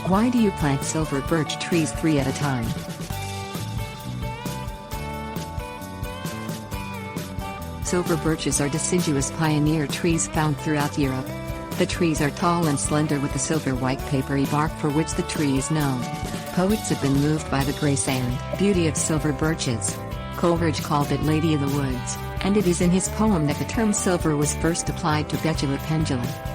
Why do you plant silver birch trees 3 at a time? Silver birches are deciduous pioneer trees found throughout Europe. The trees are tall and slender with the silver-white papery bark for which the tree is known. Poets have been moved by the grace and beauty of silver birches. Coleridge called it Lady of the Woods, and it is in his poem that the term silver was first applied to Betula pendula.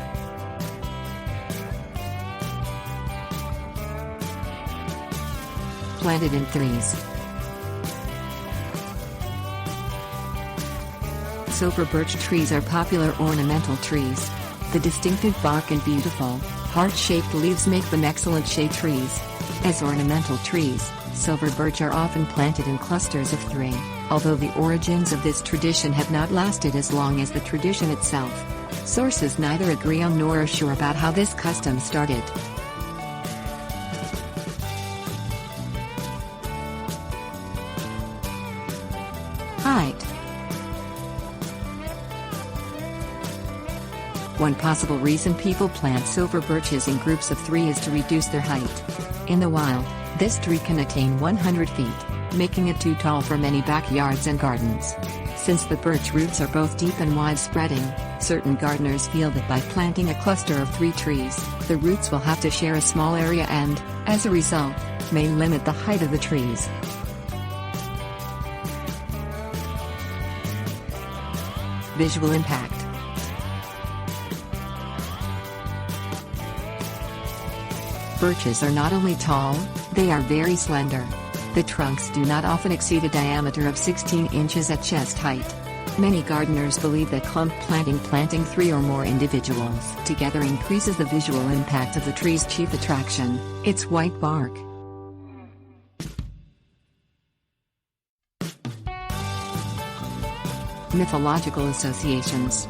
Planted in threes. Silver birch trees are popular ornamental trees. The distinctive bark and beautiful, heart-shaped leaves make them excellent shade trees. As ornamental trees, silver birch are often planted in clusters of 3, although the origins of this tradition have not lasted as long as the tradition itself. Sources neither agree on nor are sure about how this custom started. Height. One possible reason people plant silver birches in groups of 3 is to reduce their height. In the wild, this tree can attain 100 feet, making it too tall for many backyards and gardens. Since the birch roots are both deep and wide-spreading, certain gardeners feel that by planting a cluster of 3 trees, the roots will have to share a small area and, as a result, may limit the height of the trees. Visual impact. Birches are not only tall, they are very slender. The trunks do not often exceed a diameter of 16 inches at chest height. Many gardeners believe that clump planting 3 or more individuals together increases the visual impact of the tree's chief attraction, its white bark. Mythological associations.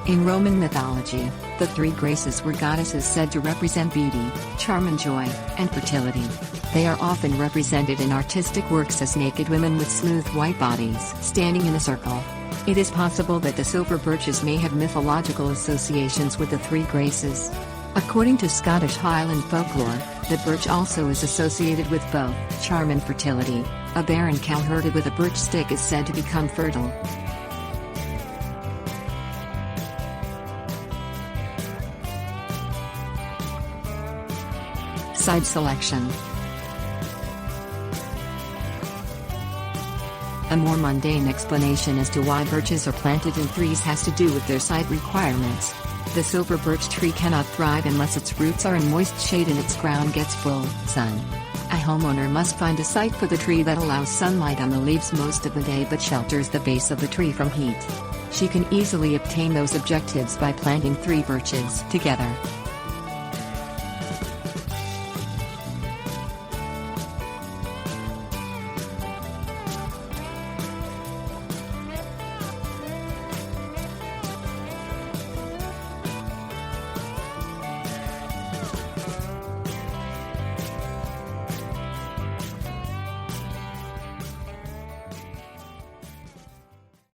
In Roman mythology, the 3 Graces were goddesses said to represent beauty, charm and joy, and fertility. They are often represented in artistic works as naked women with smooth white bodies standing in a circle. It is possible that the silver birches may have mythological associations with the 3 Graces. According to Scottish Highland folklore, the birch also is associated with both charm and fertility. A barren cow herded with a birch stick is said to become fertile. Side selection. A more mundane explanation as to why birches are planted in threes has to do with their site requirements. The silver birch tree cannot thrive unless its roots are in moist shade and its ground gets full sun. A homeowner must find a site for the tree that allows sunlight on the leaves most of the day but shelters the base of the tree from heat. She can easily obtain those objectives by planting 3 birches together.